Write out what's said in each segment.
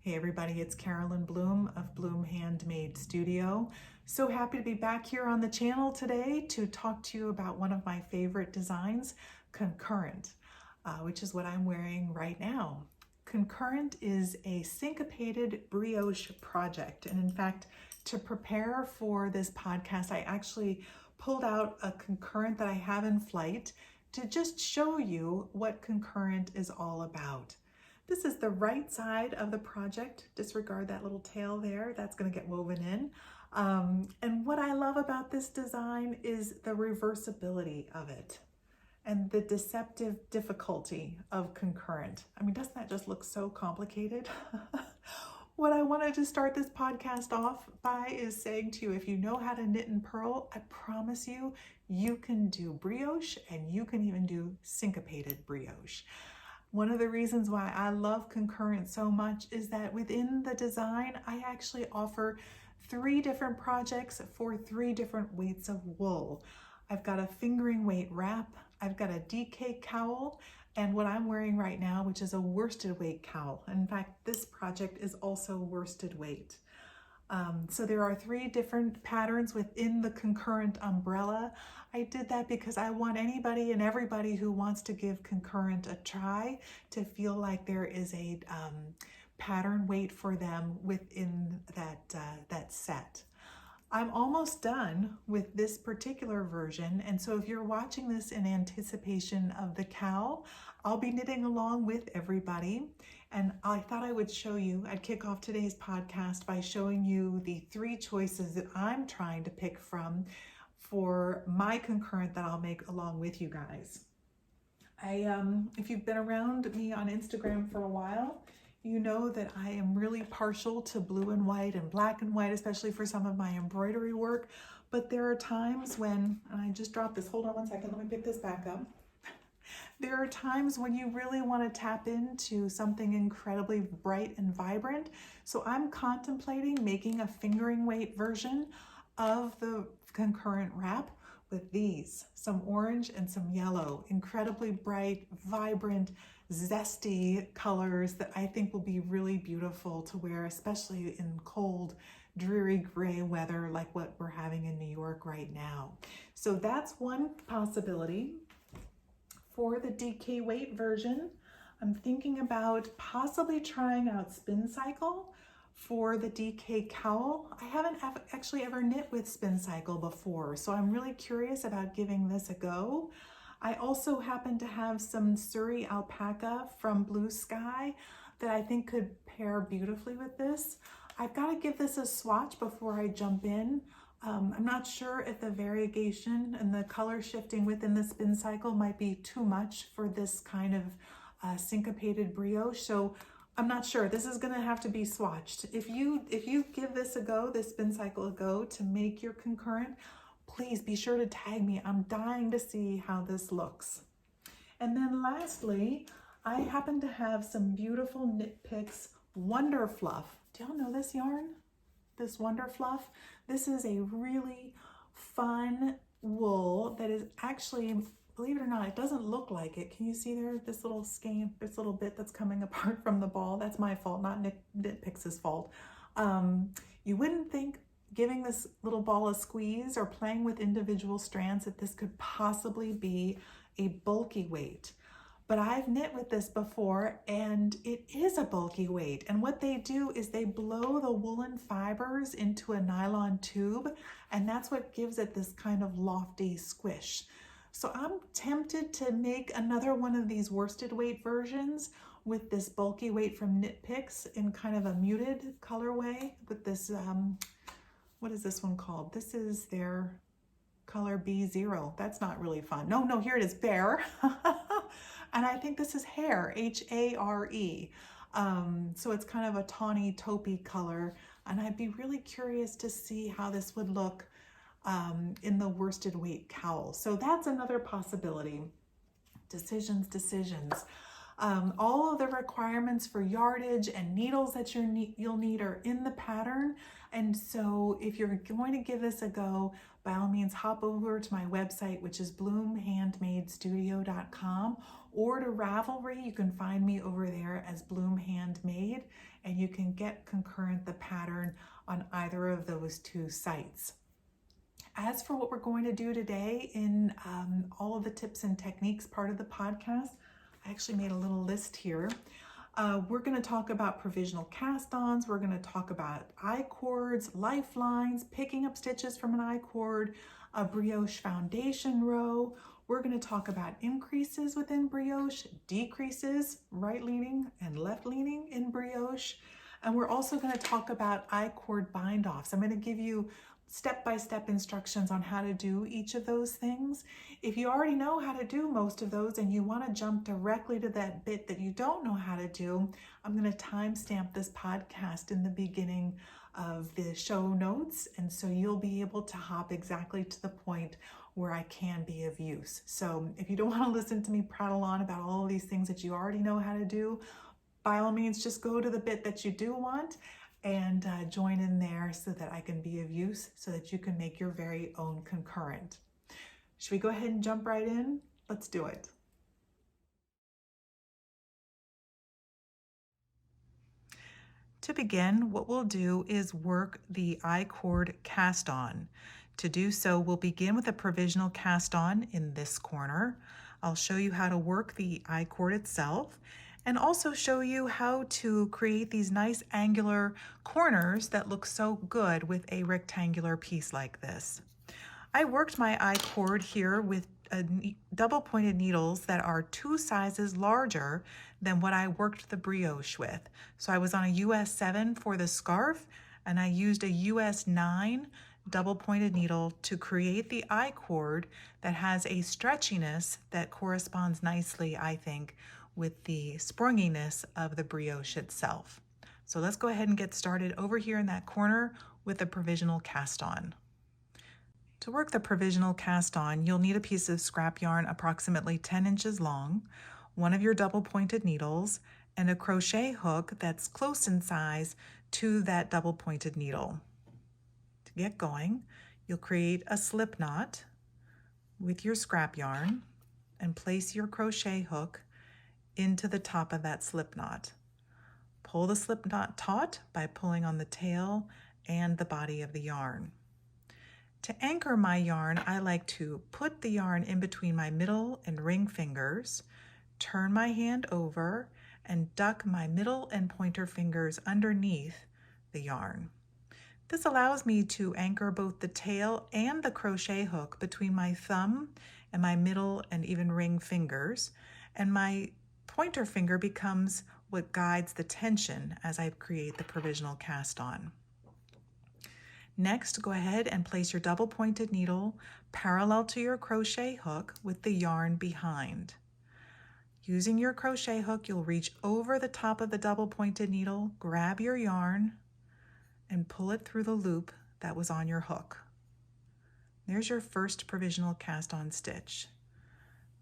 Hey everybody, it's Carolyn Bloom of Bloom Handmade Studio. So happy to be back here on the channel today to talk to you about one of my favorite designs, Concurrent, which is what I'm wearing right now. Concurrent is a syncopated brioche project. And in fact, to prepare for this podcast, I actually pulled out a Concurrent that I have in flight to just show you what Concurrent is all about. This is the right side of the project. Disregard that little tail there. That's going to get woven in. And what I love about this design is the reversibility of it and the deceptive difficulty of Concurrent. I mean, doesn't that just look so complicated? What I wanted to start this podcast off by is saying to you, if you know how to knit and purl, I promise you, you can do brioche and you can even do syncopated brioche. One of the reasons why I love Concurrent so much is that within the design, I actually offer 3 different projects for 3 different weights of wool. I've got a fingering weight wrap, I've got a DK cowl, and what I'm wearing right now, which is a worsted weight cowl. In fact, this project is also worsted weight. So there are 3 different patterns within the Concurrent umbrella. I did that because I want anybody and everybody who wants to give Concurrent a try to feel like there is a pattern weight for them within that set. I'm almost done with this particular version, and so if you're watching this in anticipation of the cowl, I'll be knitting along with everybody. And I thought I would show you, I'd kick off today's podcast by showing you the 3 choices that I'm trying to pick from for my Concurrent that I'll make along with you guys. If you've been around me on Instagram for a while, you know that I am really partial to blue and white and black and white, especially for some of my embroidery work. But there are times when, and I just dropped this, hold on one second, let me pick this back up. There are times when you really want to tap into something incredibly bright and vibrant. So I'm contemplating making a fingering weight version of the Concurrent wrap with these, some orange and some yellow, incredibly bright, vibrant, zesty colors that I think will be really beautiful to wear, especially in cold, dreary gray weather like what we're having in New York right now. So that's one possibility. For the DK weight version, I'm thinking about possibly trying out Spin Cycle for the DK cowl. I haven't actually ever knit with Spin Cycle before, so I'm really curious about giving this a go. I also happen to have some Surrey alpaca from Blue Sky that I think could pair beautifully with this. I've got to give this a swatch before I jump in. I'm not sure if the variegation and the color shifting within the Spin Cycle might be too much for this kind of syncopated brioche, so I'm not sure. This is going to have to be swatched. If you give this a go, this Spin Cycle a go to make your Concurrent, please be sure to tag me. I'm dying to see how this looks. And then lastly, I happen to have some beautiful Knit Picks Wonder Fluff. Do y'all know this yarn? This Wonder Fluff? This is a really fun wool that is actually, believe it or not, it doesn't look like it. Can you see there, this little skein, this little bit that's coming apart from the ball? That's my fault, not Knit Picks' fault. You wouldn't think giving this little ball a squeeze or playing with individual strands that this could possibly be a bulky weight. But I've knit with this before and it is a bulky weight. And what they do is they blow the woolen fibers into a nylon tube, and that's what gives it this kind of lofty squish. So I'm tempted to make another one of these worsted weight versions with this bulky weight from Knit Picks in kind of a muted colorway with this, what is this one called? This is their color B0. That's not really fun. No, here it is, Bear. And I think this is Hare, H-A-R-E. So it's kind of a tawny taupey color. And I'd be really curious to see how this would look in the worsted weight cowl. So that's another possibility. Decisions. All of the requirements for yardage and needles that you'll need are in the pattern. And so if you're going to give this a go, by all means, hop over to my website, which is bloomhandmadestudio.com, or to Ravelry. You can find me over there as Bloom Handmade, and you can get Concurrent, the pattern, on either of those two sites. As for what we're going to do today in all of the tips and techniques part of the podcast, I actually made a little list here. We're going to talk about provisional cast-ons. We're going to talk about I-cords, lifelines, picking up stitches from an I-cord, a brioche foundation row. We're going to talk about increases within brioche, decreases, right leaning and left leaning in brioche. And we're also going to talk about I-cord bind-offs. I'm going to give you step-by-step instructions on how to do each of those things. If you already know how to do most of those and you want to jump directly to that bit that you don't know how to do, I'm going to timestamp this podcast in the beginning of the show notes, and so you'll be able to hop exactly to the point where I can be of use. So if you don't want to listen to me prattle on about all of these things that you already know how to do, by all means, just go to the bit that you do want and join in there so that I can be of use, so that you can make your very own concurrent. Should we go ahead and jump right in? Let's do it. To begin, what we'll do is work the I-cord cast-on. To do so, we'll begin with a provisional cast-on in this corner. I'll show you how to work the I-cord itself, and also show you how to create these nice angular corners that look so good with a rectangular piece like this. I worked my I-cord here with double pointed needles that are 2 sizes larger than what I worked the brioche with. So I was on a US 7 for the scarf, and I used a US 9 double pointed needle to create the I-cord that has a stretchiness that corresponds nicely, I think, with the springiness of the brioche itself. So let's go ahead and get started over here in that corner with the provisional cast-on. To work the provisional cast-on, you'll need a piece of scrap yarn approximately 10 inches long, one of your double pointed needles, and a crochet hook that's close in size to that double pointed needle. To get going, you'll create a slip knot with your scrap yarn and place your crochet hook into the top of that slip knot. Pull the slip knot taut by pulling on the tail and the body of the yarn. To anchor my yarn, I like to put the yarn in between my middle and ring fingers, turn my hand over, and duck my middle and pointer fingers underneath the yarn. This allows me to anchor both the tail and the crochet hook between my thumb and my middle and even ring fingers, and my pointer finger becomes what guides the tension as I create the provisional cast-on. Next, go ahead and place your double pointed needle parallel to your crochet hook with the yarn behind. Using your crochet hook, you'll reach over the top of the double pointed needle, grab your yarn, and pull it through the loop that was on your hook. There's your first provisional cast-on stitch.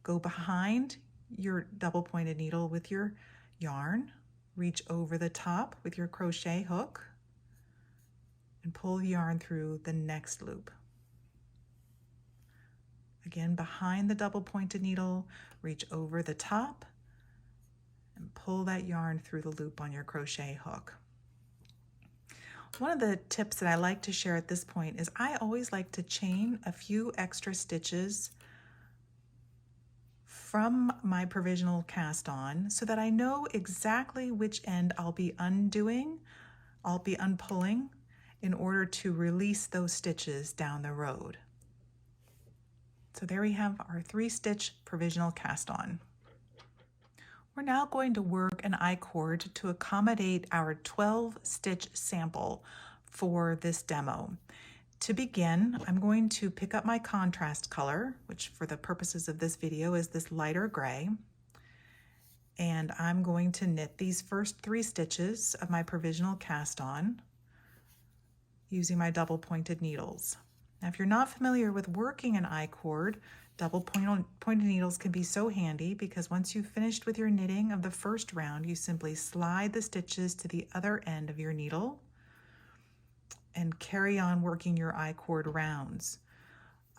Go behind your double pointed needle with your yarn, reach over the top with your crochet hook, and pull the yarn through the next loop. Again, behind the double pointed needle, reach over the top and pull that yarn through the loop on your crochet hook. One of the tips that I like to share at this point is I always like to chain a few extra stitches from my provisional cast on so that I know exactly which end I'll be unpulling in order to release those stitches down the road. So there we have our 3-stitch provisional cast on. We're now going to work an I-cord to accommodate our 12-stitch sample for this demo. To begin, I'm going to pick up my contrast color, which for the purposes of this video is this lighter gray, and I'm going to knit these first 3 stitches of my provisional cast on using my double pointed needles. Now, if you're not familiar with working an I-cord, double pointed needles can be so handy because once you've finished with your knitting of the first round, you simply slide the stitches to the other end of your needle and carry on working your I-cord rounds.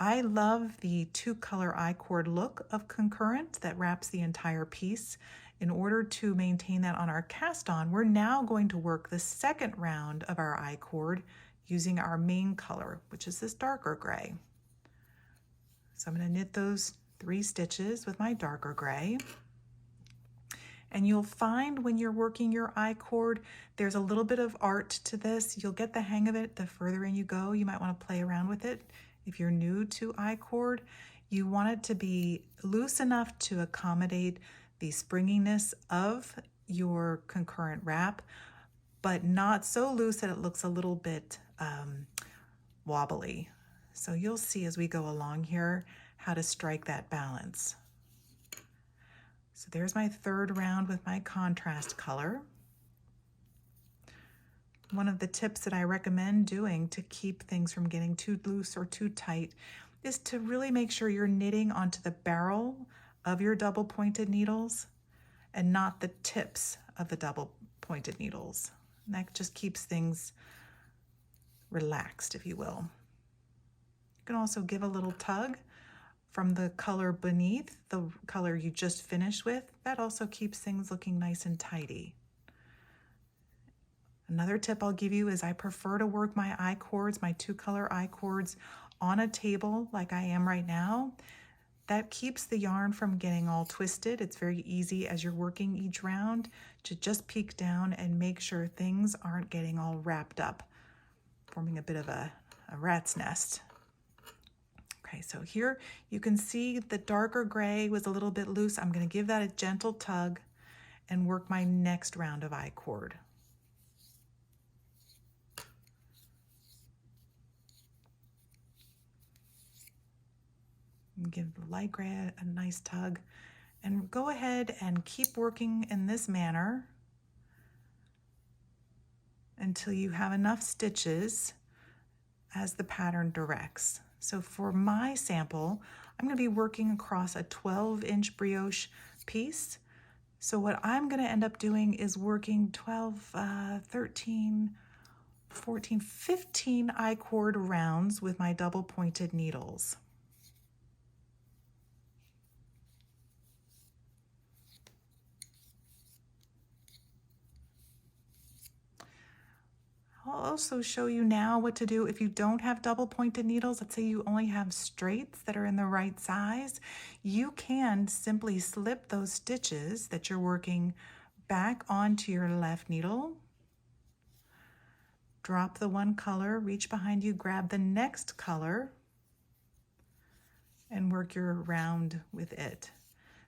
I love the two-color I-cord look of Concurrent that wraps the entire piece. In order to maintain that on our cast on, we're now going to work the second round of our I-cord using our main color, which is this darker gray. So I'm going to knit those 3 stitches with my darker gray. And you'll find when you're working your I-cord, there's a little bit of art to this. You'll get the hang of it the further in you go. You might want to play around with it. If you're new to I-cord, you want it to be loose enough to accommodate the springiness of your Concurrent wrap, but not so loose that it looks a little bit wobbly. So you'll see as we go along here how to strike that balance. So there's my third round with my contrast color. One of the tips that I recommend doing to keep things from getting too loose or too tight is to really make sure you're knitting onto the barrel of your double pointed needles and not the tips of the double pointed needles. And that just keeps things relaxed, if you will. You can also give a little tug from the color beneath the color you just finished with. That also keeps things looking nice and tidy. Another tip I'll give you is I prefer to work my I-cords, my two-color I-cords, on a table like I am right now. That keeps the yarn from getting all twisted. It's very easy as you're working each round to just peek down and make sure things aren't getting all wrapped up, forming a bit of a rat's nest. Okay, so here you can see the darker gray was a little bit loose. I'm going to give that a gentle tug and work my next round of I-cord. And give the light gray a nice tug and go ahead and keep working in this manner until you have enough stitches as the pattern directs. So for my sample, I'm going to be working across a 12-inch brioche piece. So what I'm going to end up doing is working 12, 13, 14, 15 I-cord rounds with my double pointed needles. I'll also show you now what to do if you don't have double pointed needles. Let's say you only have straights that are in the right size. You can simply slip those stitches that you're working back onto your left needle. Drop the one color, reach behind you, grab the next color, and work your round with it.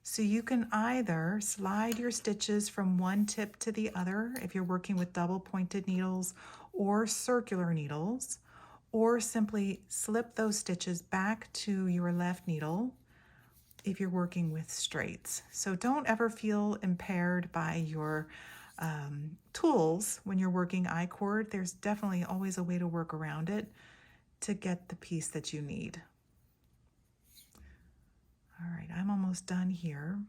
So you can either slide your stitches from one tip to the other if you're working with double pointed needles or circular needles, or simply slip those stitches back to your left needle if you're working with straights. So don't ever feel impaired by your tools when you're working I-cord. There's definitely always a way to work around it to get the piece that you need. All right, I'm almost done here.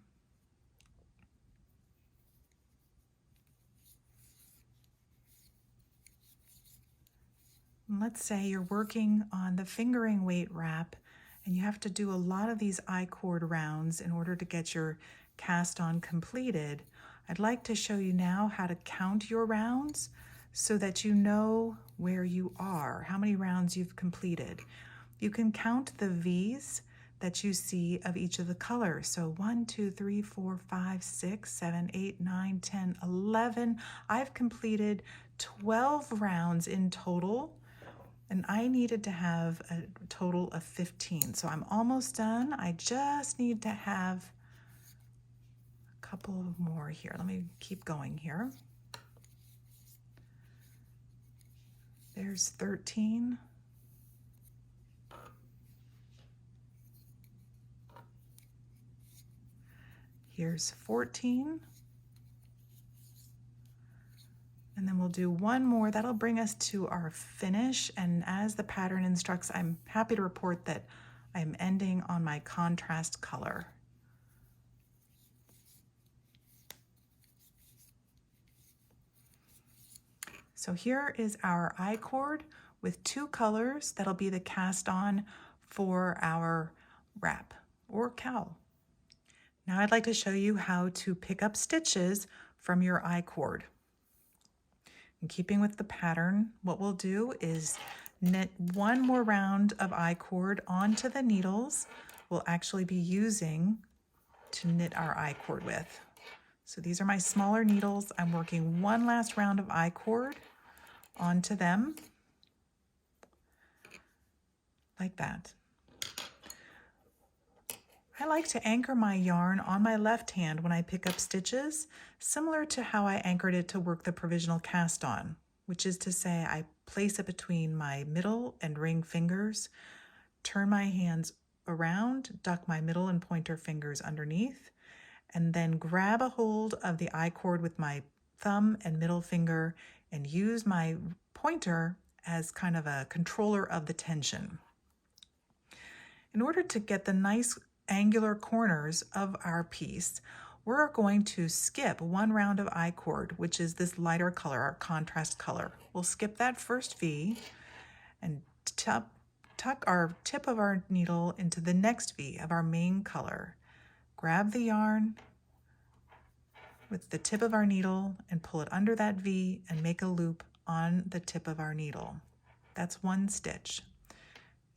Let's say you're working on the fingering weight wrap and you have to do a lot of these I-cord rounds in order to get your cast on completed. I'd like to show you now how to count your rounds so that you know where you are, how many rounds you've completed. You can count the V's that you see of each of the colors. So 1, 2, 3, 4, 5, 6, 7, 8, 9, 10, 11. I've completed 12 rounds in total, and I needed to have a total of 15. So I'm almost done. I just need to have a couple more here. Let me keep going here. There's 13. Here's 14. And then we'll do one more. That'll bring us to our finish. And as the pattern instructs, I'm happy to report that I'm ending on my contrast color. So here is our I-cord with 2 colors. That'll be the cast on for our wrap or cowl. Now I'd like to show you how to pick up stitches from your I-cord. In keeping with the pattern, what we'll do is knit one more round of I-cord onto the needles we'll actually be using to knit our I-cord with. So these are my smaller needles. I'm working one last round of I-cord onto them, like that. I like to anchor my yarn on my left hand when I pick up stitches, similar to how I anchored it to work the provisional cast on, which is to say I place it between my middle and ring fingers, turn my hands around, duck my middle and pointer fingers underneath, and then grab a hold of the I-cord with my thumb and middle finger and use my pointer as kind of a controller of the tension. In order to get the nice angular corners of our piece, we're going to skip one round of I-cord, which is this lighter color, our contrast color. We'll skip that first V and tuck our tip of our needle into the next V of our main color. Grab the yarn with the tip of our needle and pull it under that V and make a loop on the tip of our needle. That's one stitch.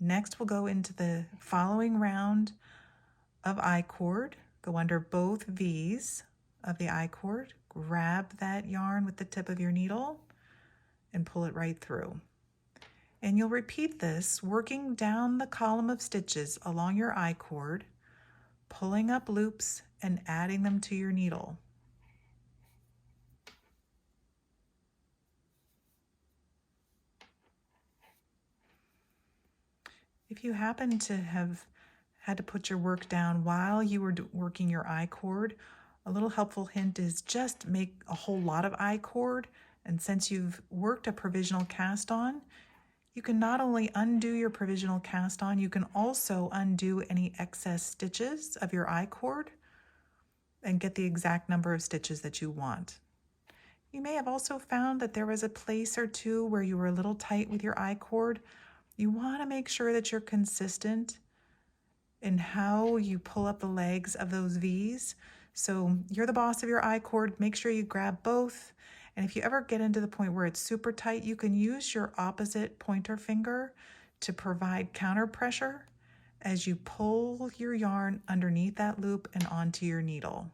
Next, we'll go into the following round of I-cord, go under both V's of the I-cord, grab that yarn with the tip of your needle and pull it right through. And you'll repeat this, working down the column of stitches along your I-cord, pulling up loops and adding them to your needle. If you happen to have had to put your work down while you were working your I-cord, a little helpful hint is just make a whole lot of I-cord, and since you've worked a provisional cast on, you can not only undo your provisional cast on, you can also undo any excess stitches of your I-cord and get the exact number of stitches that you want. You may have also found that there was a place or two where you were a little tight with your I-cord. You want to make sure that you're consistent in how you pull up the legs of those V's. So you're the boss of your I-cord, make sure you grab both. And if you ever get into the point where it's super tight, you can use your opposite pointer finger to provide counter pressure as you pull your yarn underneath that loop and onto your needle.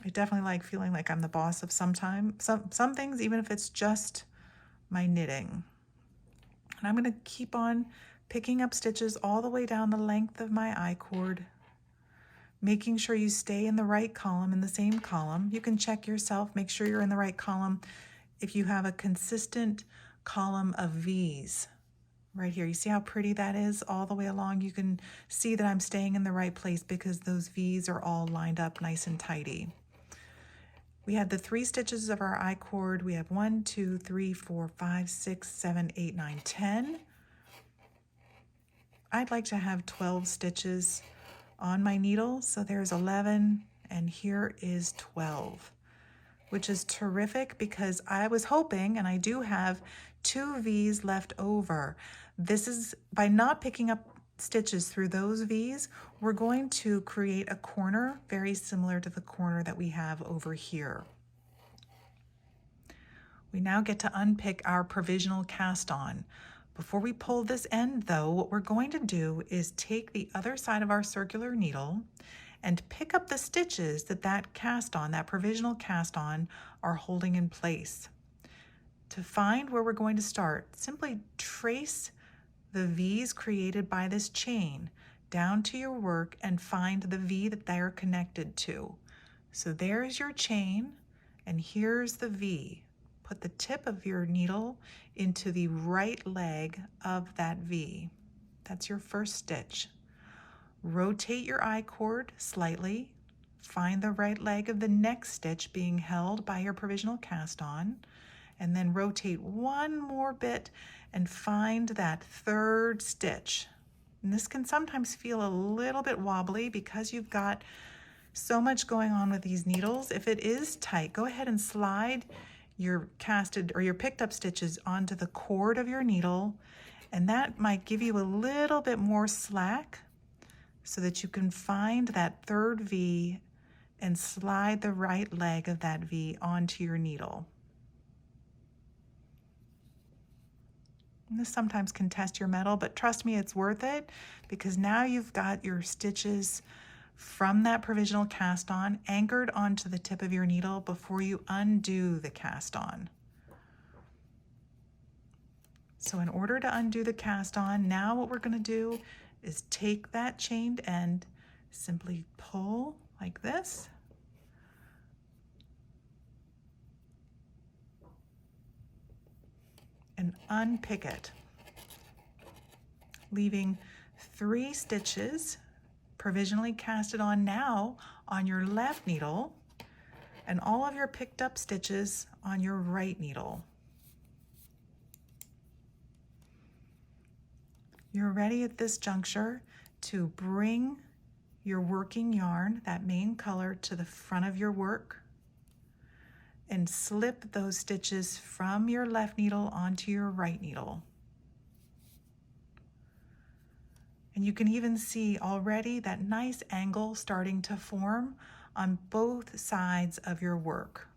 I definitely like feeling like I'm the boss of some things, even if it's just my knitting. And I'm going to keep on picking up stitches all the way down the length of my I-cord, making sure you stay in the right column, in the same column. You can check yourself, make sure you're in the right column. If you have a consistent column of V's, right here, you see how pretty that is all the way along? You can see that I'm staying in the right place because those V's are all lined up nice and tidy. We had the 3 stitches of our I-cord. We have 1, 2, 3, 4, 5, 6, 7, 8, 9, 10. I'd like to have 12 stitches on my needle, so there's 11, and here is 12, which is terrific because I was hoping, and I do have 2 V's left over. This is, by not picking up stitches through those V's, we're going to create a corner very similar to the corner that we have over here. We now get to unpick our provisional cast on. Before we pull this end though, what we're going to do is take the other side of our circular needle and pick up the stitches that cast on, that provisional cast on, are holding in place. To find where we're going to start, simply trace the V's created by this chain down to your work and find the V that they are connected to. So there's your chain, and here's the V. Put the tip of your needle into the right leg of that V. That's your first stitch. Rotate your I-cord slightly find the right leg of the next stitch being held by your provisional cast on, and then rotate one more bit and find that third stitch. And this can sometimes feel a little bit wobbly because you've got so much going on with these needles. If it is tight, go ahead and slide your casted or your picked up stitches onto the cord of your needle, and that might give you a little bit more slack so that you can find that third V and slide the right leg of that V onto your needle. And this sometimes can test your metal, but trust me, it's worth it, because now you've got your stitches from that provisional cast on anchored onto the tip of your needle before you undo the cast on. So in order to undo the cast on, now what we're going to do is take that chained end, simply pull like this, and unpick it, leaving 3 stitches provisionally casted on now on your left needle and all of your picked up stitches on your right needle. You're ready at this juncture to bring your working yarn, that main color, to the front of your work and slip those stitches from your left needle onto your right needle. And you can even see already that nice angle starting to form on both sides of your work.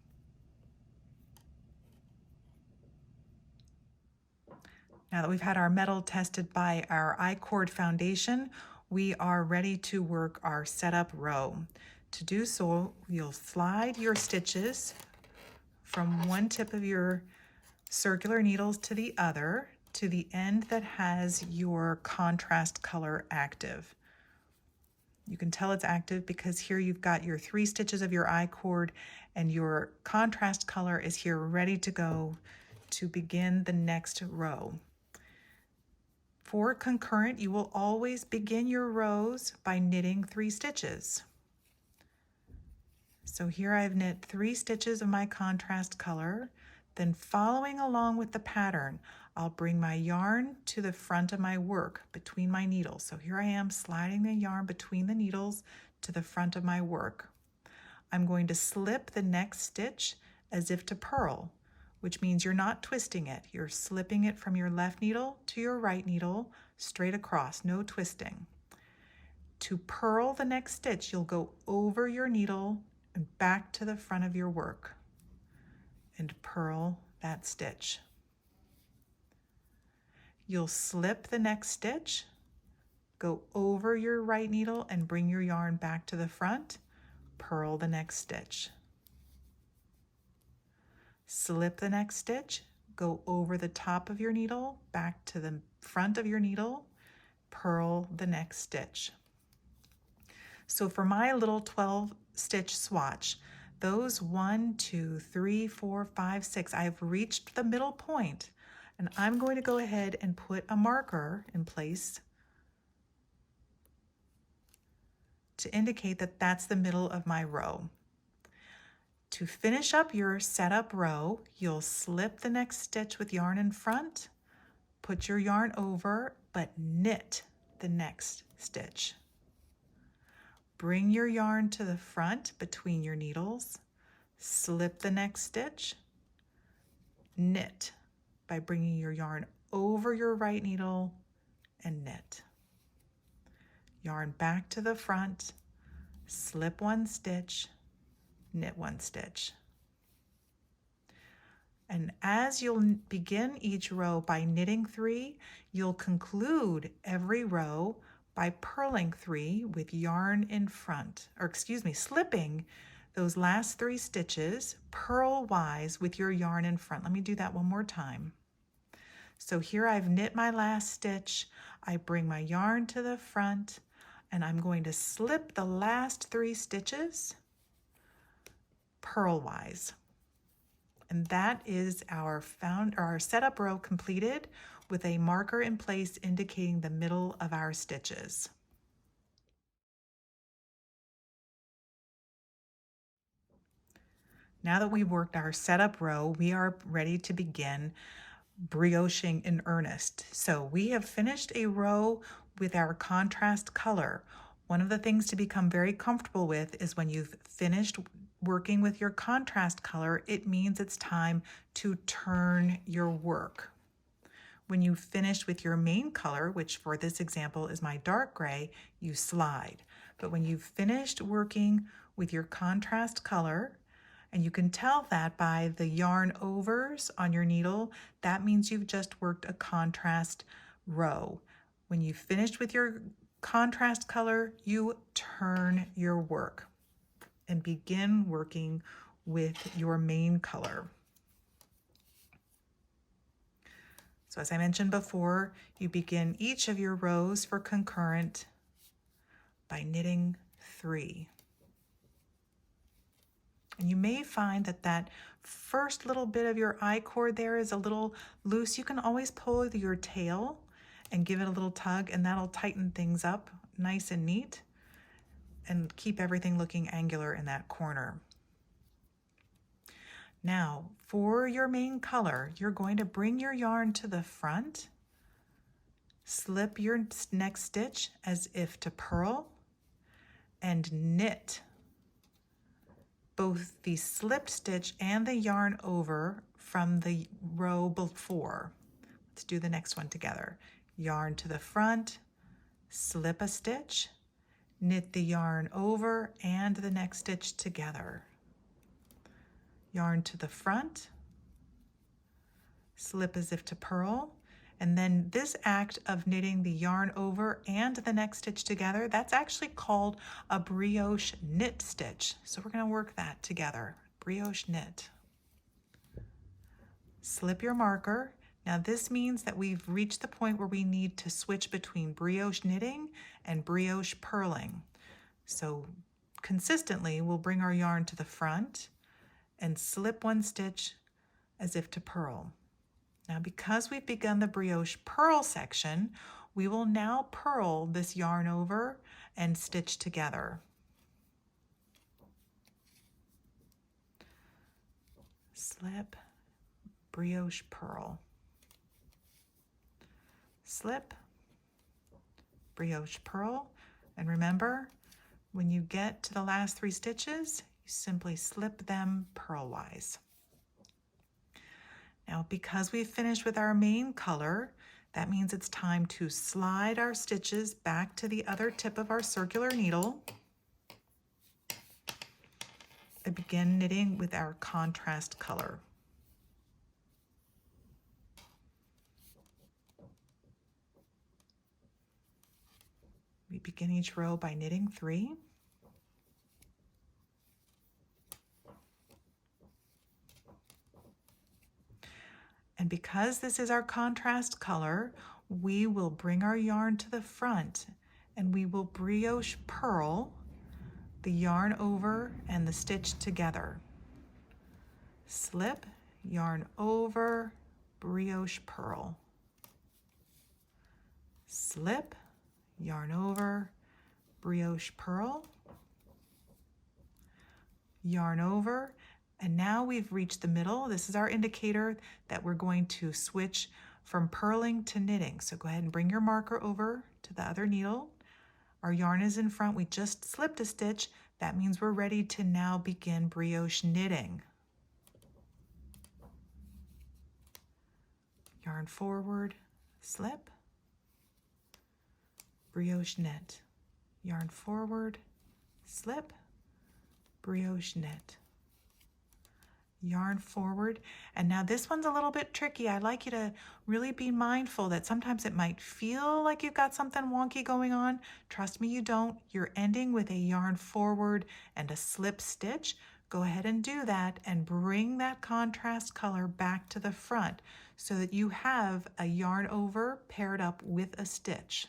Now that we've had our metal tested by our I-cord foundation, we are ready to work our setup row. To do so, you'll slide your stitches from one tip of your circular needles to the other, to the end that has your contrast color active. You can tell it's active because here you've got your 3 stitches of your I-cord and your contrast color is here ready to go to begin the next row. For concurrent, you will always begin your rows by knitting 3 stitches. So here I've knit 3 stitches of my contrast color, then following along with the pattern, I'll bring my yarn to the front of my work between my needles. So here I am sliding the yarn between the needles to the front of my work. I'm going to slip the next stitch as if to purl, which means you're not twisting it. You're slipping it from your left needle to your right needle, straight across, no twisting. To purl the next stitch, you'll go over your needle and back to the front of your work and purl that stitch. You'll slip the next stitch, go over your right needle and bring your yarn back to the front, purl the next stitch. Slip the next stitch, go over the top of your needle, back to the front of your needle, purl the next stitch. So for my little 12 stitch swatch, those 1, 2, 3, 4, 5, 6, I've reached the middle point, and I'm going to go ahead and put a marker in place to indicate that that's the middle of my row. To finish up your setup row, you'll slip the next stitch with yarn in front, put your yarn over, but knit the next stitch. Bring your yarn to the front between your needles, slip the next stitch, knit by bringing your yarn over your right needle and knit. Yarn back to the front, slip 1 stitch, knit 1 stitch. And as you'll begin each row by knitting 3, you'll conclude every row by purling 3 with yarn in front, slipping those last 3 stitches purl-wise with your yarn in front. Let me do that one more time. So here I've knit my last stitch, I bring my yarn to the front, and I'm going to slip the last 3 stitches purl-wise. And that is our setup row completed with a marker in place indicating the middle of our stitches. Now that we've worked our setup row, we are ready to begin brioching in earnest. So we have finished a row with our contrast color. One of the things to become very comfortable with is when you've finished working with your contrast color, it means it's time to turn your work. When you finish with your main color, which for this example is my dark gray, you slide. But when you've finished working with your contrast color, and you can tell that by the yarn overs on your needle, that means you've just worked a contrast row. When you've finished with your contrast color, you turn your work and begin working with your main color. So as I mentioned before, you begin each of your rows for concurrent by knitting 3. And you may find that that first little bit of your I-cord there is a little loose. You can always pull your tail and give it a little tug, and that'll tighten things up nice and neat and keep everything looking angular in that corner. Now, for your main color, you're going to bring your yarn to the front, slip your next stitch as if to purl, and knit both the slip stitch and the yarn over from the row before. Let's do the next one together. Yarn to the front, slip a stitch, knit the yarn over and the next stitch together. Yarn to the front, slip as if to purl, and then this act of knitting the yarn over and the next stitch together, that's actually called a brioche knit stitch. So we're going to work that together. Brioche knit. Slip your marker. Now this means that we've reached the point where we need to switch between brioche knitting and brioche purling. So consistently, we'll bring our yarn to the front and slip one stitch as if to purl. Now, because we've begun the brioche purl section, we will now purl this yarn over and stitch together. Slip, brioche purl. Slip, brioche purl. And remember, when you get to the last 3 stitches, you simply slip them purlwise. Now, because we've finished with our main color, that means it's time to slide our stitches back to the other tip of our circular needle and begin knitting with our contrast color. We begin each row by knitting 3. And because this is our contrast color, we will bring our yarn to the front and we will brioche purl the yarn over and the stitch together. Slip, yarn over, brioche purl. Slip, yarn over, brioche purl, yarn over, and now we've reached the middle. This is our indicator that we're going to switch from purling to knitting. So go ahead and bring your marker over to the other needle. Our yarn is in front. We just slipped a stitch. That means we're ready to now begin brioche knitting. Yarn forward, slip, brioche knit. Yarn forward, slip, brioche knit. Yarn forward, and now this one's a little bit tricky. I'd like you to really be mindful that sometimes it might feel like you've got something wonky going on. Trust me, you don't. You're ending with a yarn forward and a slip stitch. Go ahead and do that and bring that contrast color back to the front so that you have a yarn over paired up with a stitch.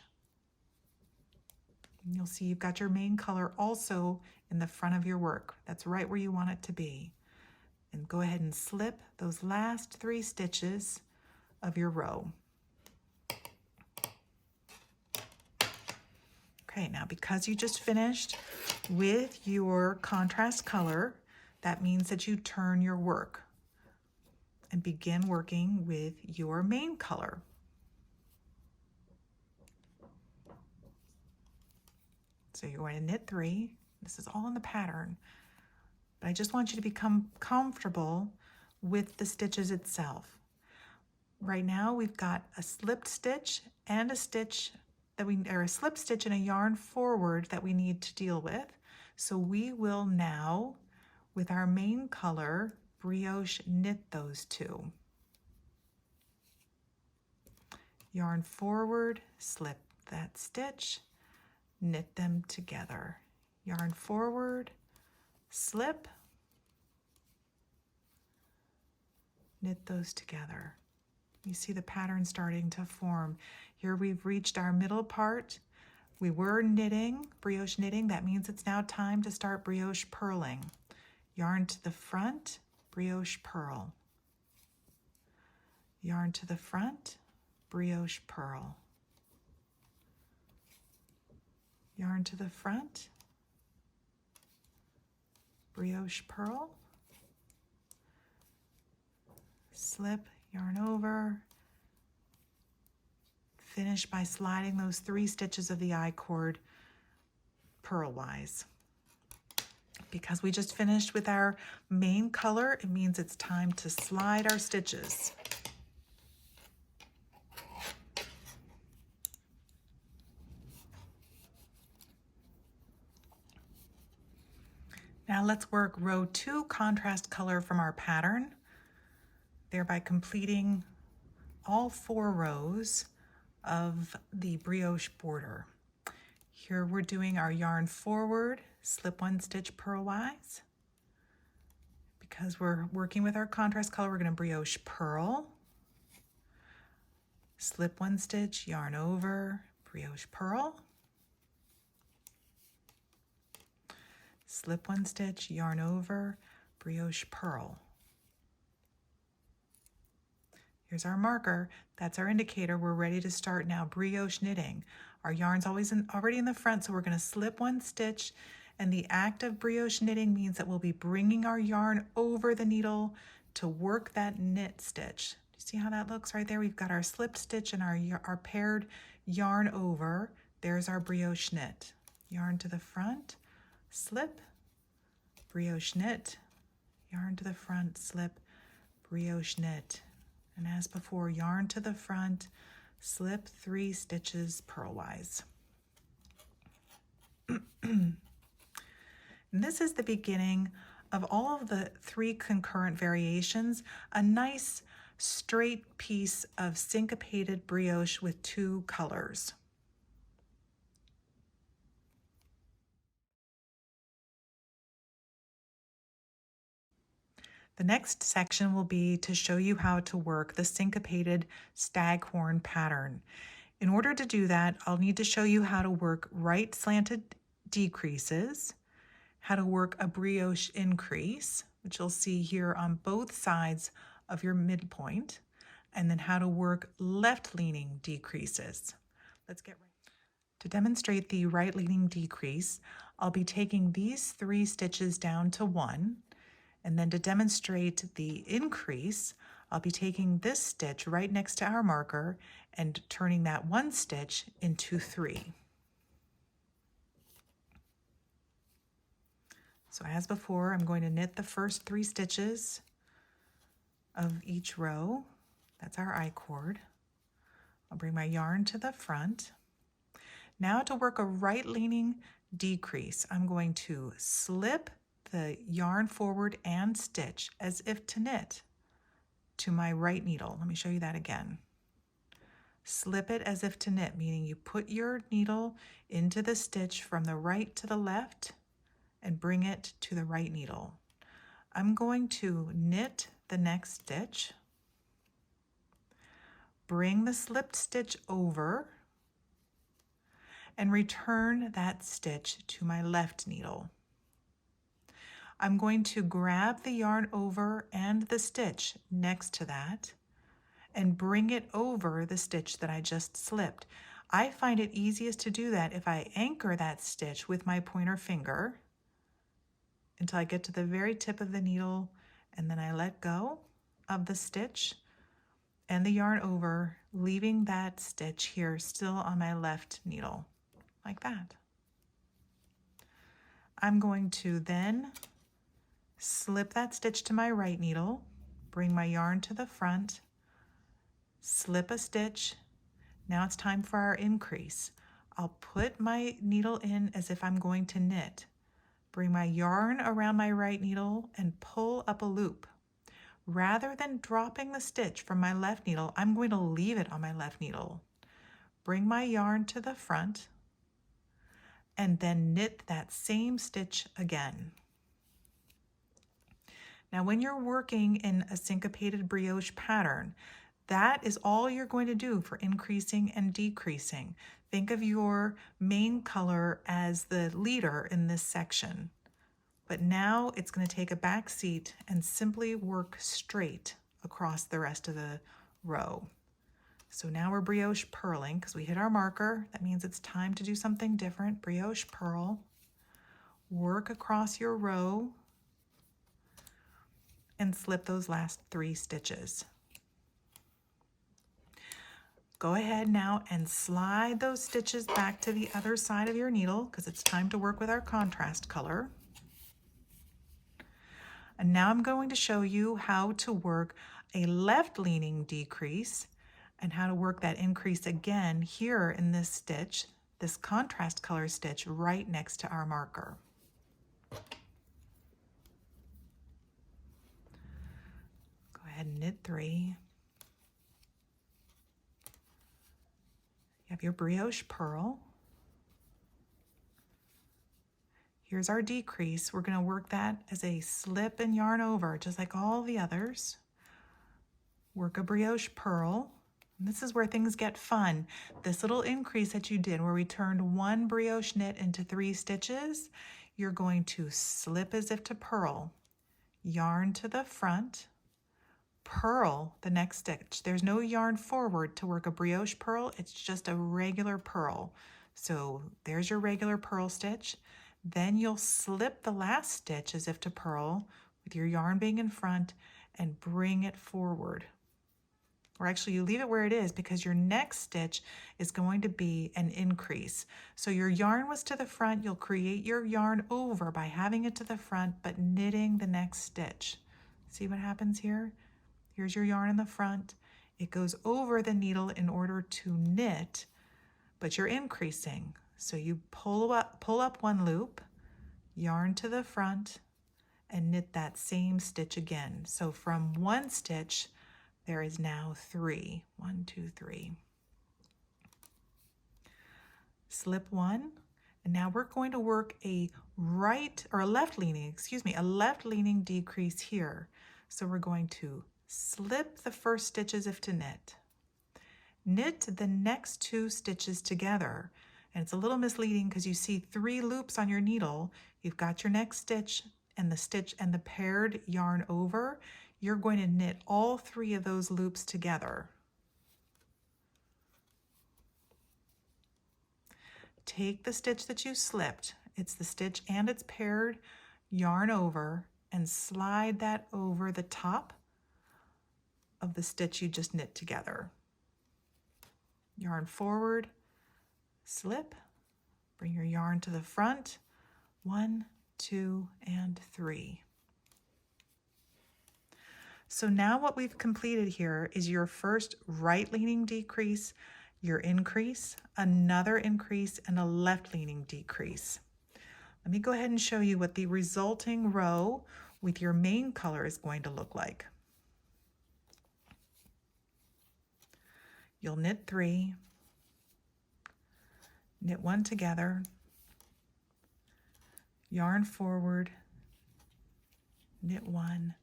And you'll see you've got your main color also in the front of your work. That's right where you want it to be. And go ahead and slip those last 3 stitches of your row. Okay, now because you just finished with your contrast color, that means that you turn your work and begin working with your main color. So you're going to knit 3. This is all in the pattern, but I just want you to become comfortable with the stitches itself. Right now we've got a slipped stitch and a stitch that a slip stitch and a yarn forward that we need to deal with. So we will now, with our main color, brioche knit those two. Yarn forward, slip that stitch, knit them together. Yarn forward, slip, knit those together. You see the pattern starting to form. Here we've reached our middle part. We were knitting, brioche knitting. That means it's now time to start brioche purling. Yarn to the front, brioche purl. Yarn to the front, brioche purl. Yarn to the front, brioche purl. Slip, yarn over. Finish by sliding those 3 stitches of the I-cord purlwise. Because we just finished with our main color, it means it's time to slide our stitches. Now let's work row 2 contrast color from our pattern, thereby completing all 4 rows of the brioche border. Here we're doing our yarn forward, slip 1 stitch purlwise. Because we're working with our contrast color, we're going to brioche purl, slip 1 stitch, yarn over, brioche purl, slip 1 stitch, yarn over, brioche purl. Here's our marker. That's our indicator. We're ready to start now brioche knitting. Our yarn's already in the front, so we're going to slip 1 stitch, and the act of brioche knitting means that we'll be bringing our yarn over the needle to work that knit stitch. Do you see how that looks right there? We've got our slipped stitch and our paired yarn over. There's our brioche knit. Yarn to the front, slip, brioche knit, yarn to the front, slip, brioche knit. And as before, yarn to the front, slip 3 stitches purlwise. And this is the beginning of all of the 3 concurrent variations, a nice straight piece of syncopated brioche with 2 colors. The next section will be to show you how to work the syncopated staghorn pattern. In order to do that, I'll need to show you how to work right slanted decreases, how to work a brioche increase, which you'll see here on both sides of your midpoint, and then how to work left leaning decreases. Let's get right. To demonstrate the right leaning decrease, I'll be taking these 3 stitches down to 1. And then to demonstrate the increase, I'll be taking this stitch right next to our marker and turning that 1 stitch into 3. So as before, I'm going to knit the first 3 stitches of each row. That's our I-cord. I'll bring my yarn to the front. Now to work a right leaning decrease, I'm going to slip the yarn forward and stitch as if to knit to my right needle. Let me show you that again. Slip it as if to knit, meaning you put your needle into the stitch from the right to the left and bring it to the right needle. I'm going to knit the next stitch, bring the slipped stitch over, and return that stitch to my left needle. I'm going to grab the yarn over and the stitch next to that and bring it over the stitch that I just slipped. I find it easiest to do that if I anchor that stitch with my pointer finger until I get to the very tip of the needle, and then I let go of the stitch and the yarn over, leaving that stitch here still on my left needle, like that. I'm going to then slip that stitch to my right needle, bring my yarn to the front, slip a stitch. Now it's time for our increase. I'll put my needle in as if I'm going to knit. Bring my yarn around my right needle and pull up a loop. Rather than dropping the stitch from my left needle, I'm going to leave it on my left needle. Bring my yarn to the front and then knit that same stitch again. Now, when you're working in a syncopated brioche pattern, that is all you're going to do for increasing and decreasing. Think of your main color as the leader in this section. But now it's going to take a back seat and simply work straight across the rest of the row. So now we're brioche purling because we hit our marker. That means it's time to do something different. Brioche purl. Work across your row and slip those last 3 stitches. Go ahead now and slide those stitches back to the other side of your needle because it's time to work with our contrast color. And now I'm going to show you how to work a left-leaning decrease and how to work that increase again here in this stitch, this contrast color stitch right next to our marker. Go ahead and knit 3. You have your brioche purl. Here's our decrease. We're going to work that as a slip and yarn over, just like all the others. Work a brioche purl. And this is where things get fun. This little increase that you did where we turned 1 brioche knit into 3 stitches, you're going to slip as if to purl. Yarn to the front, purl the next stitch. There's no yarn forward to work a brioche purl. It's just a regular purl. So there's your regular purl stitch. Then you'll slip the last stitch as if to purl with your yarn being in front and bring it forward. Or actually you leave it where it is because your next stitch is going to be an increase. So your yarn was to the front, you'll create your yarn over by having it to the front but knitting the next stitch. See what happens here? Here's your yarn in the front. It goes over the needle in order to knit, but you're increasing. So you pull up 1 loop, yarn to the front, and knit that same stitch again. So from 1 stitch, there is now 3. 1, 2, 3. Slip 1, and now we're going to work a left-leaning decrease here. So we're going to slip the first stitch as if to knit. Knit the next 2 stitches together. And it's a little misleading because you see 3 loops on your needle. You've got your next stitch and the paired yarn over. You're going to knit all 3 of those loops together. Take the stitch that you slipped. It's the stitch and it's paired yarn over and slide that over the top of the stitch you just knit together. Yarn forward, slip, bring your yarn to the front, 1, 2, and 3. So now what we've completed here is your first right-leaning decrease, your increase, another increase, and a left-leaning decrease. Let me go ahead and show you what the resulting row with your main color is going to look like. You'll knit 3, knit 1 together, yarn forward, knit 1,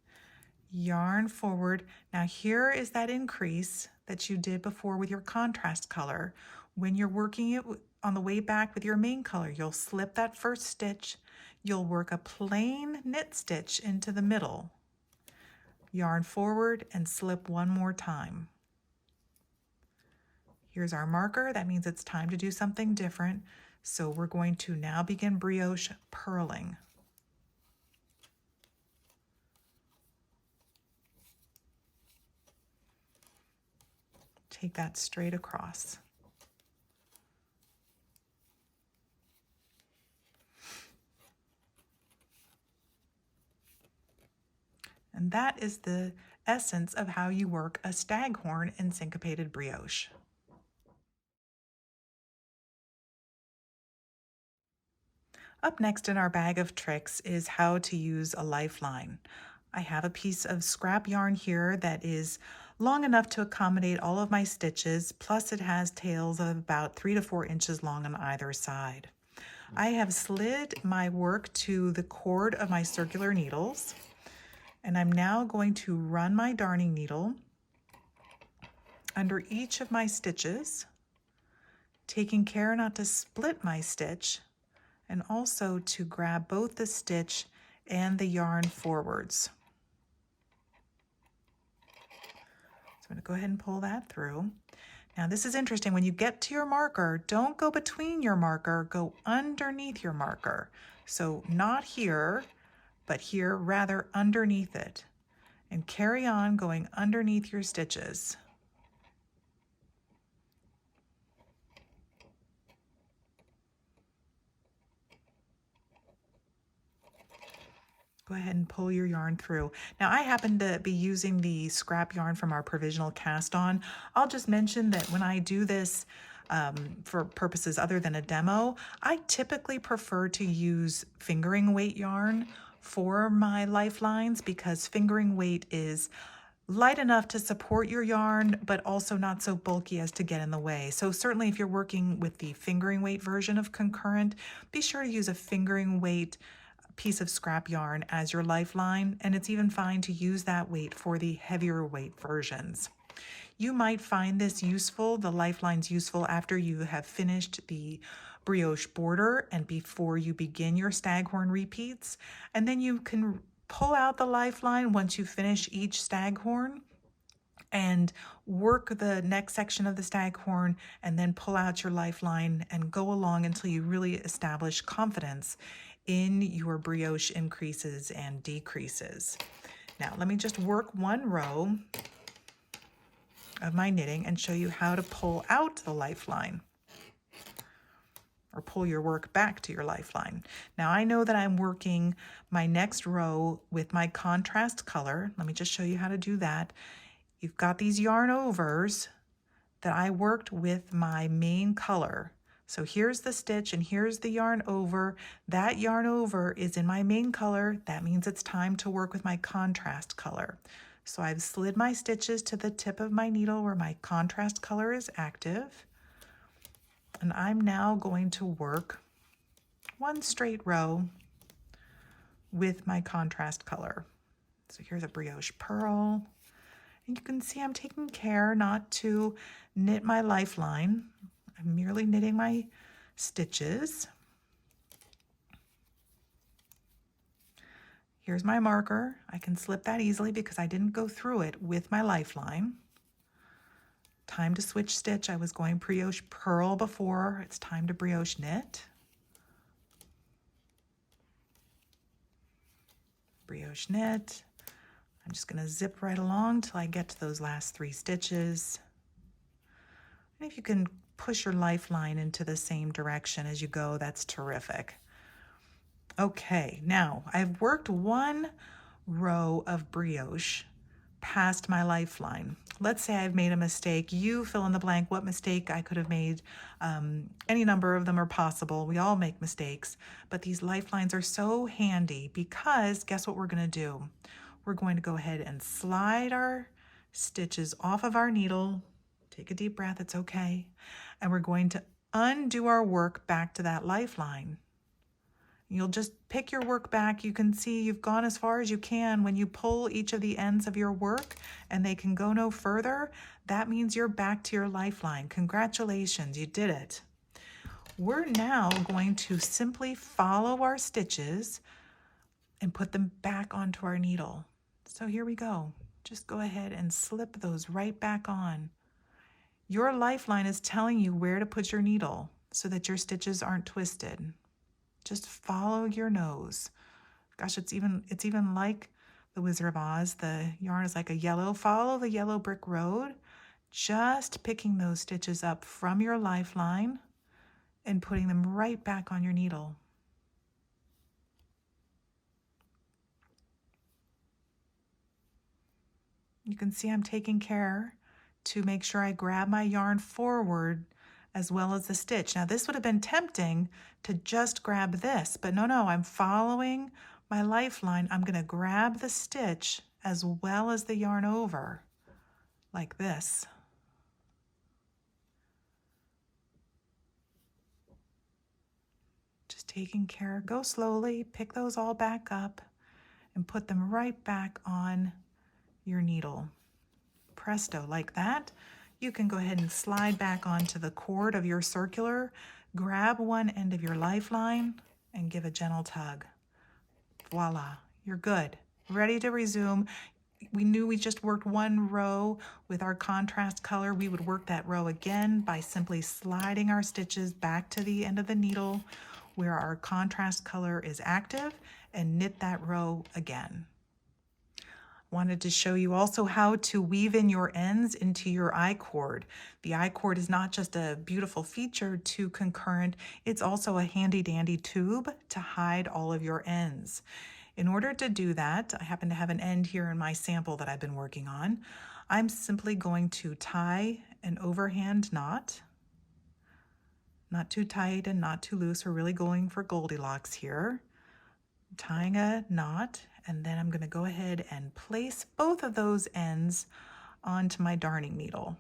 yarn forward. Now here is that increase that you did before with your contrast color. When you're working it on the way back with your main color, you'll slip that first stitch, you'll work a plain knit stitch into the middle, yarn forward and slip 1 more time. Here's our marker. That means it's time to do something different. So we're going to now begin brioche purling. take that straight across. And that is the essence of how you work a staghorn in syncopated brioche. Up next in our bag of tricks is how to use a lifeline. I have a piece of scrap yarn here that is long enough to accommodate all of my stitches, plus it has tails of about 3 to 4 inches long on either side. I have slid my work to the cord of my circular needles, and I'm now going to run my darning needle under each of my stitches, taking care not to split my stitch, and also to grab both the stitch and the yarn forwards. So I'm going to go ahead and pull that through. Now this is interesting. When you get to your marker, don't go between your marker, go underneath your marker. So not here, but here, rather underneath it. And carry on going underneath your stitches. Go ahead and pull your yarn through. Now I happen to be using the scrap yarn from our Provisional cast on. I'll just mention that when I do this for purposes other than a demo, I typically prefer to use fingering weight yarn for my lifelines because fingering weight is light enough to support your yarn, but also not so bulky as to get in the way. So certainly if you're working with the fingering weight version of Concurrent, be sure to use a fingering weight piece of scrap yarn as your lifeline, and it's even fine to use that weight for the heavier weight versions. You might find this useful, the lifeline's useful after you have finished the brioche border and before you begin your staghorn repeats, and then you can pull out the lifeline once you finish each staghorn and work the next section of the staghorn and then pull out your lifeline and go along until you really establish confidence in your brioche increases and decreases. Now let me just work one row of my knitting and show you how to pull out the lifeline or pull your work back to your lifeline. Now I know that I'm working my next row with my contrast color. Let me just show you how to do that. You've got these yarn overs that I worked with my main color. So here's the stitch and here's the yarn over. That yarn over is in my main color. That means it's time to work with my contrast color. So I've slid my stitches to the tip of my needle where my contrast color is active. And I'm now going to work one straight row with my contrast color. So here's a brioche purl. And you can see I'm taking care not to knit my lifeline. I'm merely knitting my stitches. Here's my marker. I can slip that easily because I didn't go through it with my lifeline. Time to switch stitch. I was going brioche purl before. It's time to brioche knit. Brioche knit. I'm just going to zip right along till I get to those last 3 stitches. And if you can push your lifeline into the same direction as you go, that's terrific. Okay, now I've worked one row of brioche past my lifeline. Let's say I've made a mistake. You fill in the blank what mistake I could have made. Any number of them are possible. We all make mistakes, but these lifelines are so handy because guess what we're going to do? We're going to go ahead and slide our stitches off of our needle. Take a deep breath, it's okay. And we're going to undo our work back to that lifeline. You'll just pick your work back. You can see you've gone as far as you can. When you pull each of the ends of your work and they can go no further, that means you're back to your lifeline. Congratulations, you did it. We're now going to simply follow our stitches and put them back onto our needle. So here we go. Just go ahead and slip those right back on. Your lifeline is telling you where to put your needle so that your stitches aren't twisted. Just follow your nose. Gosh, it's even like the Wizard of Oz. The yarn is like a yellow. Follow the yellow brick road. just picking those stitches up from your lifeline and putting them right back on your needle. You can see I'm taking care to make sure I grab my yarn forward as well as the stitch. Now this would have been tempting to just grab this, but no, I'm following my lifeline. I'm going to grab the stitch as well as the yarn over, like this. Just taking care, go slowly, pick those all back up and put them right back on your needle. Presto, like that. You can go ahead and slide back onto the cord of your circular, grab one end of your lifeline and give a gentle tug. Voila, you're good. Ready to resume. We knew we just worked one row with our contrast color. We would work that row again by simply sliding our stitches back to the end of the needle where our contrast color is active and knit that row again. Wanted to show you also how to weave in your ends into your I-cord. The I-cord is not just a beautiful feature to Concurrent, it's also a handy dandy tube to hide all of your ends. In order to do that, I happen to have an end here in my sample that I've been working on. I'm simply going to tie an overhand knot, not too tight and not too loose. We're really going for Goldilocks here. Tying a knot, and then I'm going to go ahead and place both of those ends onto my darning needle.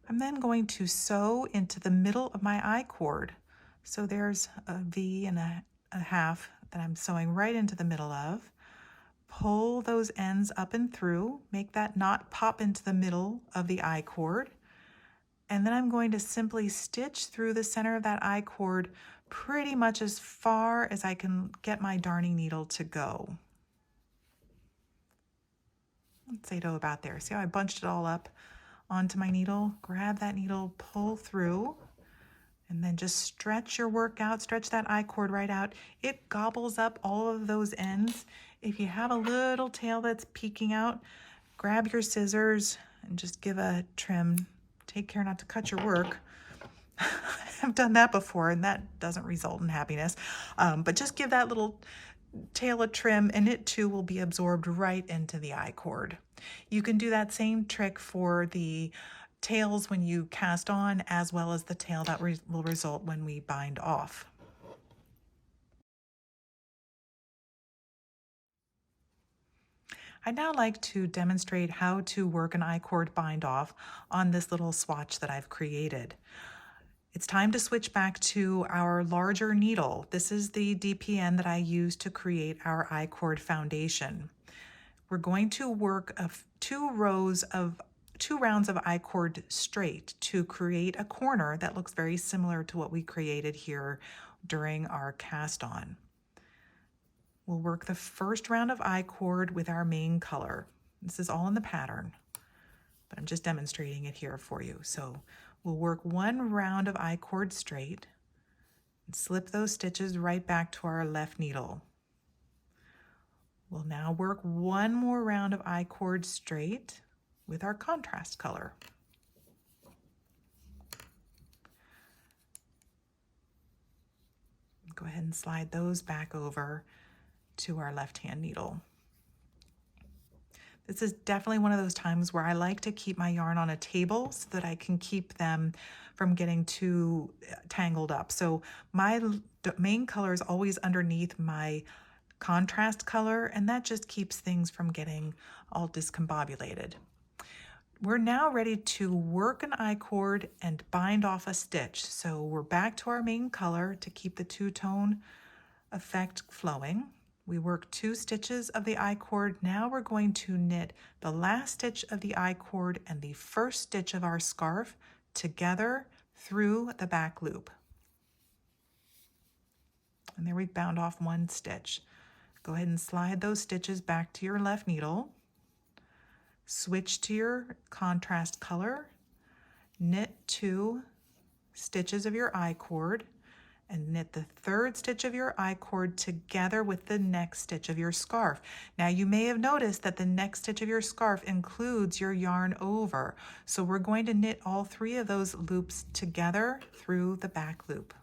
I'm then going to sew into the middle of my I-cord. So there's a V and a half that I'm sewing right into the middle of. Pull those ends up and through, make that knot pop into the middle of the I-cord. And then I'm going to simply stitch through the center of that I-cord pretty much as far as I can get my darning needle to go. Let's say to about there. See how I bunched it all up onto my needle? Grab that needle, pull through, and then just stretch your work out, stretch that I-cord right out. It gobbles up all of those ends. If you have a little tail that's peeking out, grab your scissors and just give a trim. Take care not to cut your work. I've done that before and that doesn't result in happiness. But just give that little tail a trim and it too will be absorbed right into the I-cord. You can do that same trick for the tails when you cast on as well as the tail that will result when we bind off. I'd now like to demonstrate how to work an I-cord bind off on this little swatch that I've created. It's time to switch back to our larger needle. This is the DPN that I use to create our I-cord foundation. We're going to work two rounds of I-cord straight to create a corner that looks very similar to what we created here during our cast on. We'll work the first round of I-cord with our main color. This is all in the pattern, but I'm just demonstrating it here for you. So we'll work one round of I-cord straight and slip those stitches right back to our left needle. We'll now work one more round of I-cord straight with our contrast color. Go ahead and slide those back over to our left-hand needle. This is definitely one of those times where I like to keep my yarn on a table so that I can keep them from getting too tangled up. So my main color is always underneath my contrast color, and that just keeps things from getting all discombobulated. We're now ready to work an I-cord and bind off a stitch. So we're back to our main color to keep the two-tone effect flowing. We work 2 stitches of the I-cord. Now we're going to knit the last stitch of the I-cord and the first stitch of our scarf together through the back loop. And there we've bound off 1 stitch. Go ahead and slide those stitches back to your left needle. Switch to your contrast color. Knit 2 stitches of your I-cord and knit the third stitch of your I-cord together with the next stitch of your scarf. Now you may have noticed that the next stitch of your scarf includes your yarn over. So we're going to knit all three of those loops together through the back loop.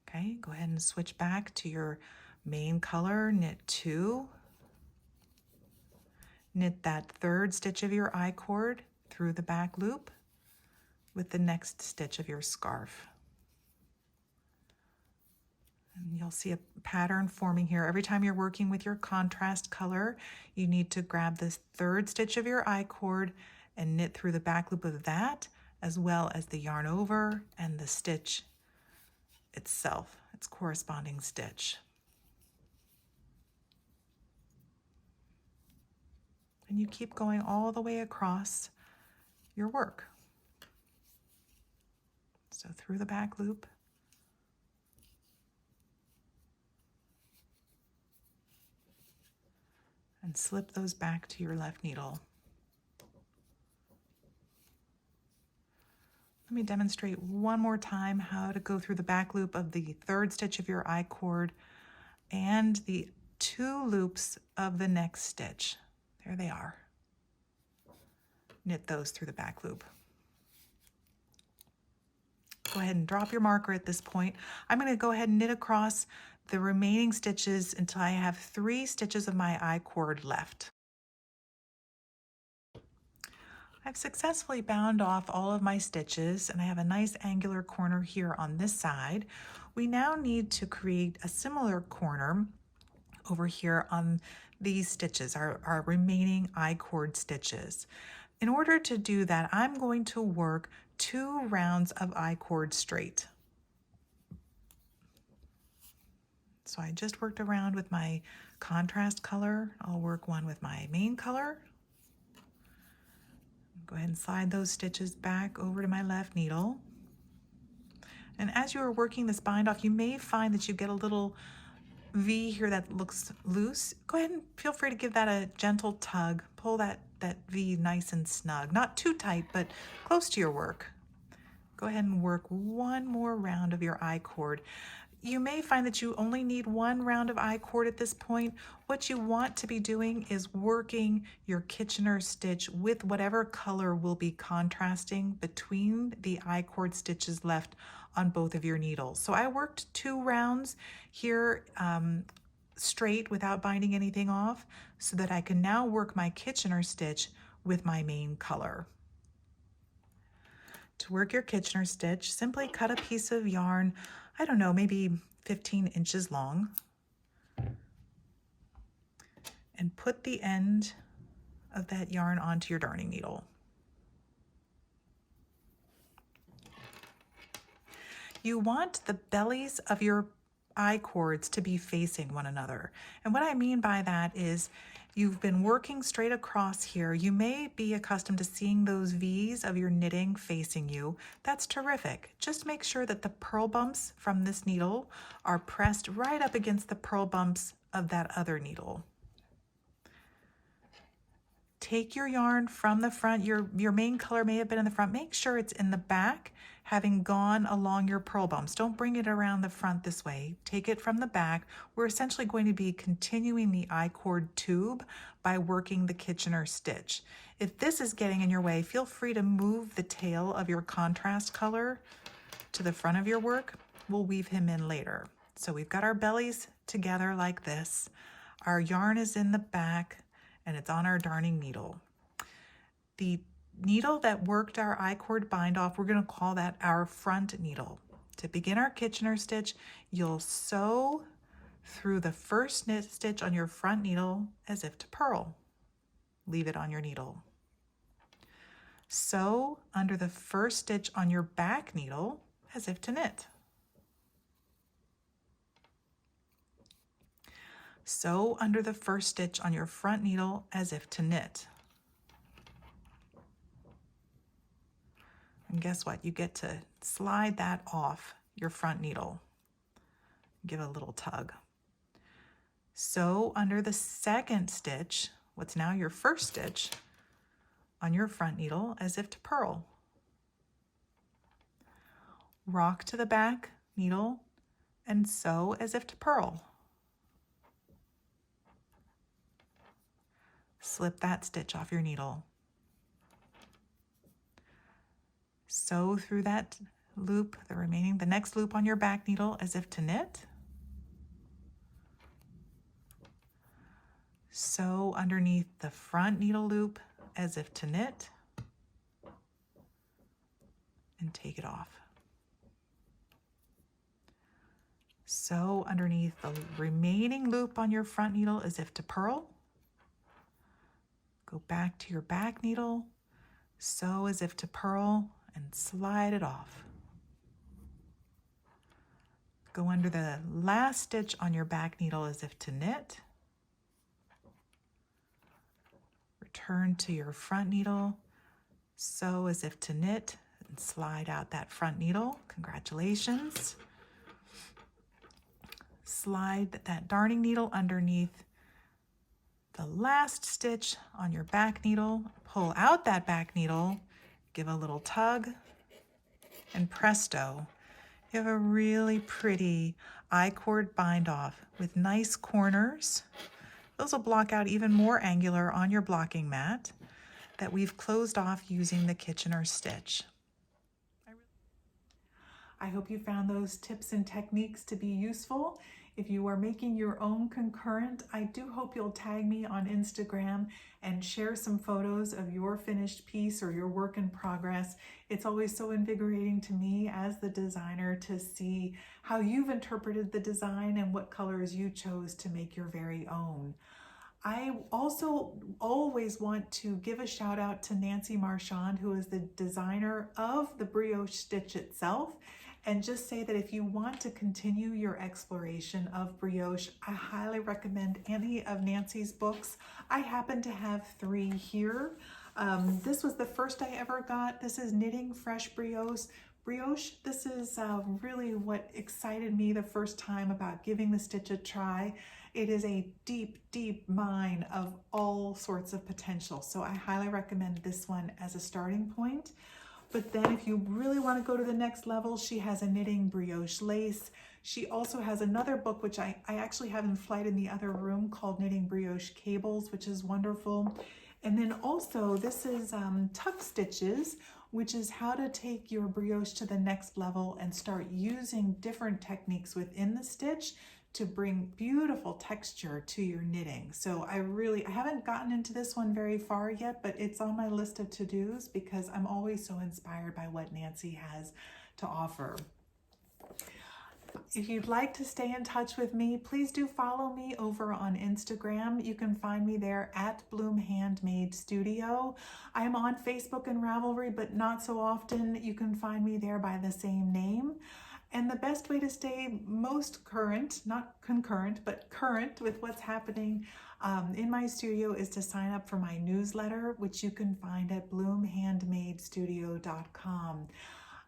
Okay, go ahead and switch back to your main color, knit 2. Knit that third stitch of your I-cord through the back loop with the next stitch of your scarf. And you'll see a pattern forming here. Every time you're working with your contrast color, you need to grab this third stitch of your I-cord and knit through the back loop of that, as well as the yarn over and the stitch itself, its corresponding stitch. And you keep going all the way across your work. So through the back loop. And slip those back to your left needle. Let me demonstrate one more time how to go through the back loop of the third stitch of your I-cord and the 2 loops of the next stitch. There they are. Knit those through the back loop. Go ahead and drop your marker at this point. I'm going to go ahead and knit across the remaining stitches until I have 3 stitches of my I-cord left. I've successfully bound off all of my stitches and I have a nice angular corner here on this side. We now need to create a similar corner over here on these stitches, our remaining I-cord stitches. In order to do that, I'm going to work 2 rounds of I-cord straight. So I just worked around with my contrast color. I'll work one with my main color. Go ahead and slide those stitches back over to my left needle. And as you are working this bind off, you may find that you get a little V here that looks loose. Go ahead and feel free to give that a gentle tug. Pull that V nice and snug. Not too tight, but close to your work. Go ahead and work one more round of your I-cord. You may find that you only need 1 round of I-cord at this point. What you want to be doing is working your Kitchener stitch with whatever color will be contrasting between the I-cord stitches left on both of your needles. So I worked 2 rounds here straight without binding anything off so that I can now work my Kitchener stitch with my main color. To work your Kitchener stitch, simply cut a piece of yarn, I don't know, maybe 15 inches long, and put the end of that yarn onto your darning needle. You want the bellies of your I-cords to be facing one another. And what I mean by that is you've been working straight across here. You may be accustomed to seeing those V's of your knitting facing you. That's terrific. Just make sure that the purl bumps from this needle are pressed right up against the purl bumps of that other needle. Take your yarn from the front. Your main color may have been in the front. Make sure it's in the back, having gone along your purl bumps. Don't bring it around the front this way. Take it from the back. We're essentially going to be continuing the I-cord tube by working the Kitchener stitch. If this is getting in your way, feel free to move the tail of your contrast color to the front of your work. We'll weave him in later. So we've got our bellies together like this. Our yarn is in the back and it's on our darning needle. The needle that worked our I-cord bind off, we're going to call that our front needle. To begin our Kitchener stitch, you'll sew through the first knit stitch on your front needle as if to purl. Leave it on your needle. Sew under the first stitch on your back needle as if to knit. Sew under the first stitch on your front needle as if to knit. And guess what? You get to slide that off your front needle. Give it a little tug. Sew under the second stitch, what's now your first stitch, on your front needle as if to purl. Rock to the back needle and sew as if to purl. Slip that stitch off your needle. Sew through that loop, the next loop on your back needle as if to knit. Sew underneath the front needle loop as if to knit, and take it off. Sew underneath the remaining loop on your front needle as if to purl. Go back to your back needle, sew as if to purl, and slide it off. Go under the last stitch on your back needle as if to knit. Return to your front needle, sew as if to knit, and slide out that front needle. Congratulations. Slide that darning needle underneath the last stitch on your back needle. Pull out that back needle, give a little tug, and presto, you have a really pretty I-cord bind off with nice corners. Those will block out even more angular on your blocking mat that we've closed off using the Kitchener stitch. I hope you found those tips and techniques to be useful. If you are making your own concurrent, I do hope you'll tag me on Instagram and share some photos of your finished piece or your work in progress. It's always so invigorating to me as the designer to see how you've interpreted the design and what colors you chose to make your very own. I also always want to give a shout out to Nancy Marchand, who is the designer of the brioche stitch itself, and just say that if you want to continue your exploration of brioche, I highly recommend any of Nancy's books. I happen to have 3 here. This was the first I ever got. This is Knitting Fresh Brioche. This is really what excited me the first time about giving the stitch a try. It is a deep, deep mine of all sorts of potential. So I highly recommend this one as a starting point. But then if you really want to go to the next level, she has a Knitting Brioche Lace. She also has another book, which I actually have in flight in the other room, called Knitting Brioche Cables, which is wonderful. And then also this is Tuck Stitches, which is how to take your brioche to the next level and start using different techniques within the stitch to bring beautiful texture to your knitting. So I haven't gotten into this one very far yet, but it's on my list of to-dos because I'm always so inspired by what Nancy has to offer. If you'd like to stay in touch with me, please do follow me over on Instagram. You can find me there at Bloom Handmade Studio. I am on Facebook and Ravelry, but not so often. You can find me there by the same name. And the best way to stay most current, not concurrent, but current with what's happening in my studio is to sign up for my newsletter, which you can find at bloomhandmadestudio.com.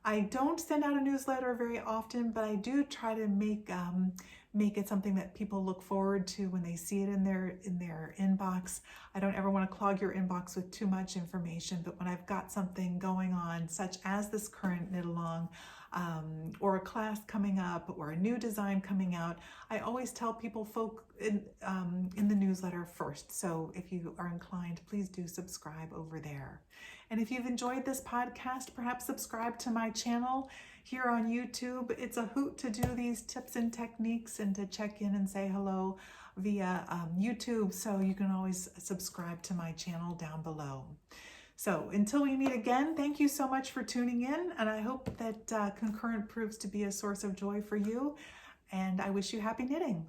I don't send out a newsletter very often, but I do try to make it something that people look forward to when they see it in their inbox. I don't ever want to clog your inbox with too much information, but when I've got something going on, such as this current knit along, or a class coming up, or a new design coming out, I always tell people in the newsletter first. So if you are inclined, please do subscribe over there. And if you've enjoyed this podcast, perhaps subscribe to my channel here on YouTube. It's a hoot to do these tips and techniques and to check in and say hello via YouTube. So you can always subscribe to my channel down below. So until we meet again, thank you so much for tuning in, and I hope that Concurrent proves to be a source of joy for you, and I wish you happy knitting.